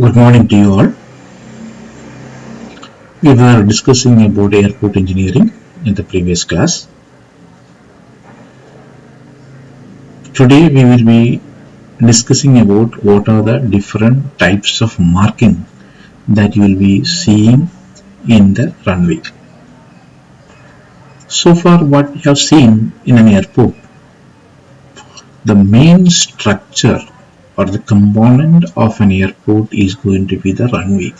Good morning to you all. We were discussing about airport engineering in the previous class. Today we will be discussing about what are the different types of marking that you will be seeing in the runway. So far what we have seen in an airport, the main structure or the component of an airport is going to be the runway.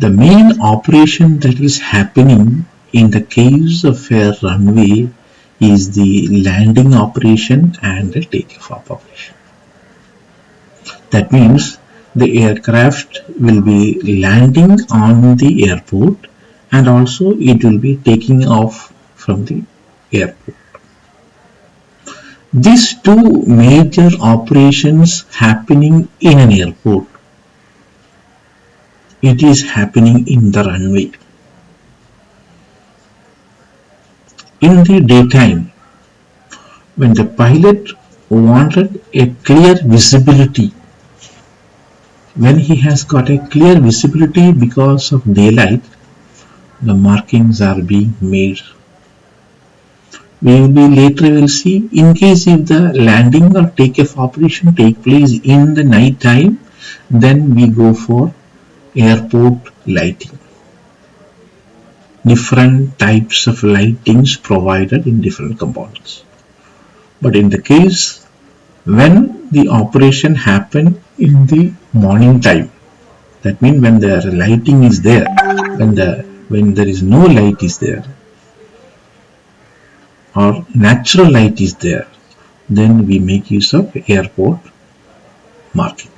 The main operation that is happening in the case of a runway is the landing operation and the takeoff operation. That means the aircraft will be landing on the airport and also it will be taking off from the airport. These two major operations happening in an airport, it is happening in the runway. In the daytime, when the pilot wanted a clear visibility, when he has got a clear visibility because of daylight, the markings are being made. We will see in case if the landing or takeoff operation take place in the night time, then we go for airport lighting. Different types of lightings provided in different components. But in the case when the operation happen in the morning time, that means when the lighting is there, when there is no light is there or natural light is there, then we make use of airport marking.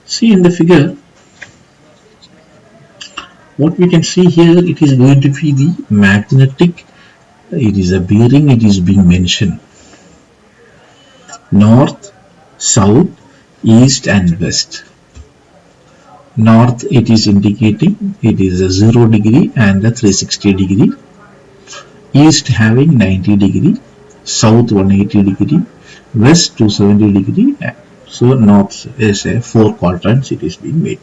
See in the figure, what we can see here, it is going to be the magnetic, it is a bearing, it is being mentioned. North, south, east and west. North it is indicating it is a 0 degree and a 360 degree. East having 90 degree, south 180 degree, west 270 degree. So north is a 4 quadrants it is being made.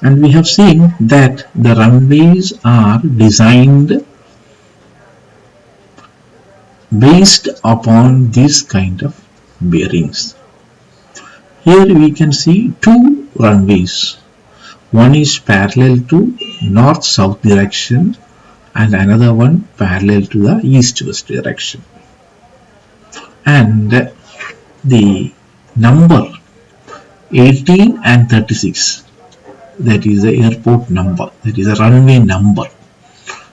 And we have seen that the runways are designed based upon this kind of bearings. Here we can see two runways. One is parallel to north-south direction and another one parallel to the east-west direction. And the number 18 and 36, that is the airport number, that is a runway number.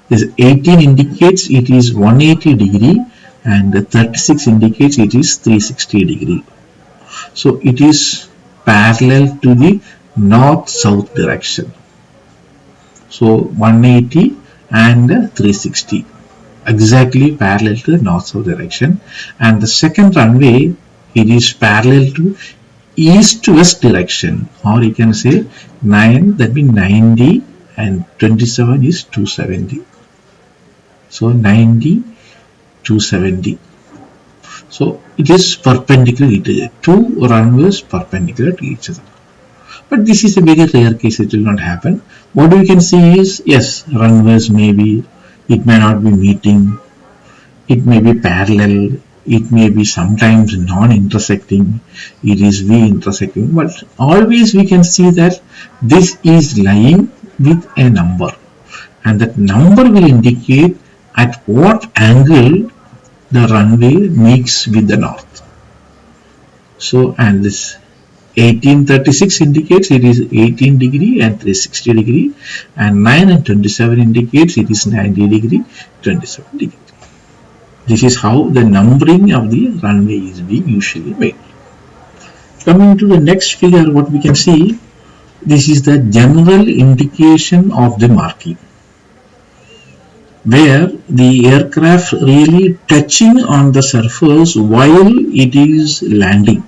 This 18 indicates it is 180 degree and the 36 indicates it is 360 degree. So it is parallel to the north-south direction. So 180 and 360 exactly parallel to the north-south direction. And the second runway, it is parallel to east-west direction, or you can say 9, that means 90 and 27 is 270. So 90, 270. So it is perpendicular to two runways perpendicular to each other. But this is a very rare case, it will not happen. What we can see is, yes, runways maybe, it may not be meeting, it may be parallel, it may be sometimes non-intersecting, it is V-intersecting, but always we can see that this is lying with a number, and that number will indicate at what angle the runway meets with the north. So, and this 1836 indicates it is 18 degree and 360 degree, and 9 and 27 indicates it is 90 degree, 27 degree. This is how the numbering of the runway is being usually made. Coming to the next figure, what we can see, this is the general indication of the marking, where the aircraft really touching on the surface while it is landing.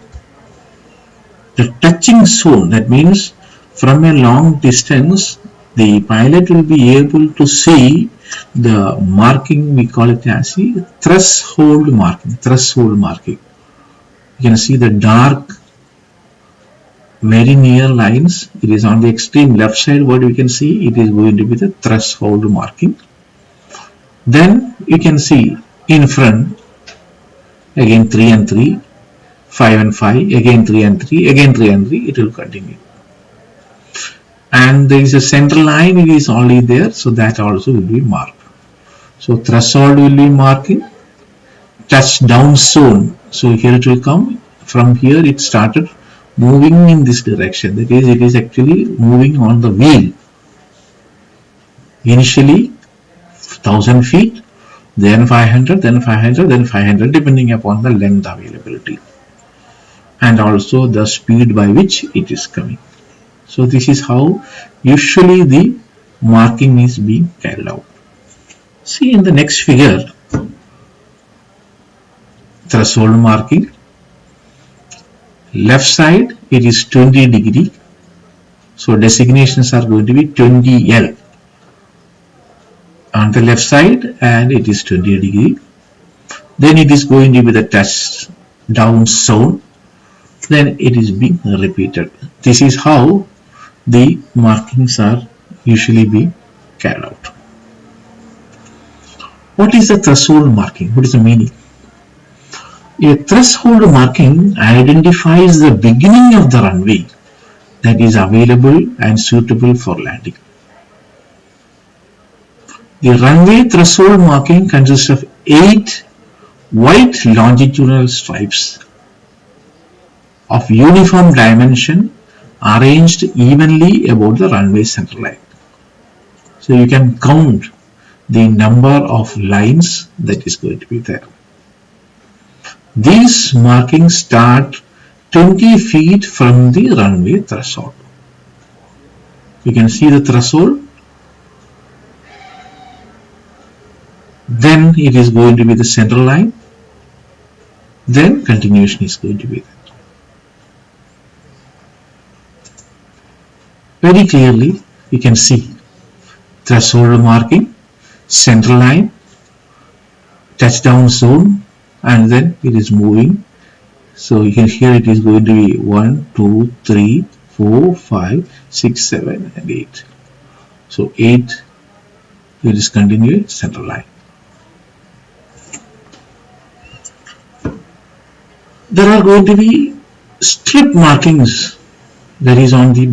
The touching zone, that means from a long distance the pilot will be able to see The marking, we call it as a threshold marking. Threshold marking. You can see the dark, very near lines. It is on the extreme left side. What we can see, it is going to be the threshold marking. Then you can see in front again 3 and 3, 5 and 5, again 3 and 3, again 3 and 3. It will continue. And there is a center line. It is only there, so that also will be marked. So threshold will be marking. Touchdown zone. So here it will come. From here it started moving in this direction. That is, it is actually moving on the wheel. Initially 1000 feet, then 500, then 500, then 500, depending upon the length availability and also the speed by which it is coming. So this is how usually the marking is being carried out. See in the next figure, threshold marking. Left side it is 20 degree. So designations are going to be 20L on the left side, and it is 20 degree. Then it is going to be the touch down zone. Then it is being repeated. This is how the markings are usually being carried out. What is the threshold marking? What is the meaning? A threshold marking identifies the beginning of the runway that is available and suitable for landing. The runway threshold marking consists of 8 white longitudinal stripes of uniform dimension arranged evenly above the runway center line. So you can count the number of lines that is going to be there. These markings start 20 feet from the runway threshold. You can see the threshold. Then it is going to be the center line. Then continuation is going to be there. Very clearly you can see threshold marking, center line, touchdown zone, and then it is moving. So you can hear it is going to be 1, 2, 3, 4, 5, 6, 7 and 8. So 8 it is continuing center line. There are going to be strip markings that is on the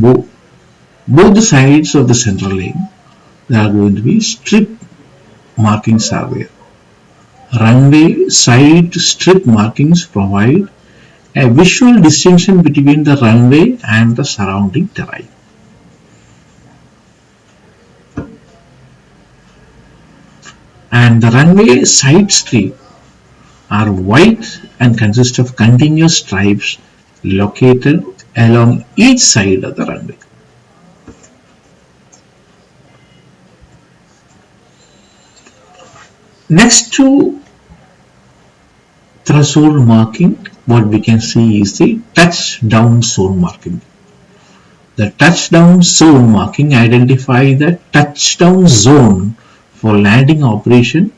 both the sides of the central lane. There are going to be strip markings are there. Runway side strip markings provide a visual distinction between the runway and the surrounding terrain. And the runway side strip are white and consist of continuous stripes located along each side of the runway. Next to threshold marking, what we can see is the touchdown zone marking. The touchdown zone marking identifies the touchdown zone for landing operation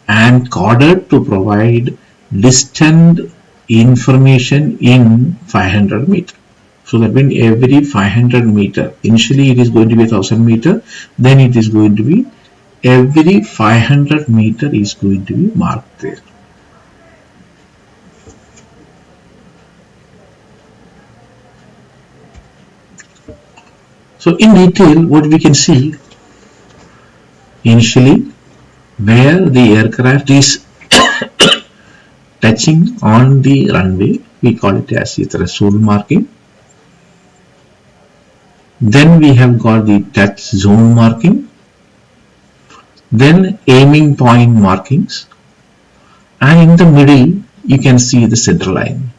and coded to provide distant information in 500 meter. So that means every 500 meter, initially it is going to be 1000 meter, then it is going to be every 500 meter is going to be marked there. So in detail what we can see, initially where the aircraft is touching on the runway, we call it as the threshold marking. Then we have got the touch zone marking, then aiming point markings, and in the middle you can see the center line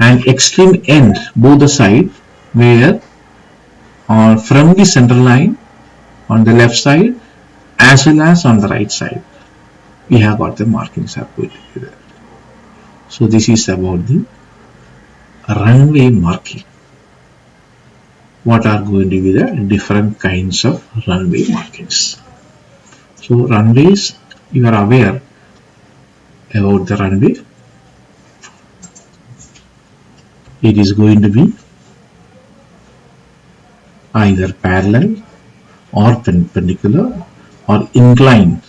and extreme end, both the side, where from the center line on the left side as well as on the right side we have got the markings are going to be there. So this is about the runway marking. What are going to be the different kinds of runway markings? So runways, you are aware about the runway. It is going to be either parallel or perpendicular or inclined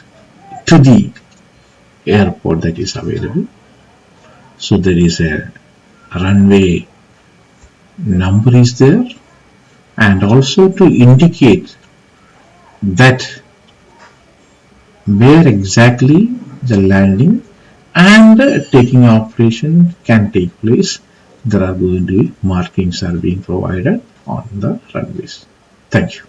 to the airport that is available. So there is a runway number is there, and also to indicate that where exactly the landing and taking operation can take place, there are going to be markings are being provided on the runways. Thank you.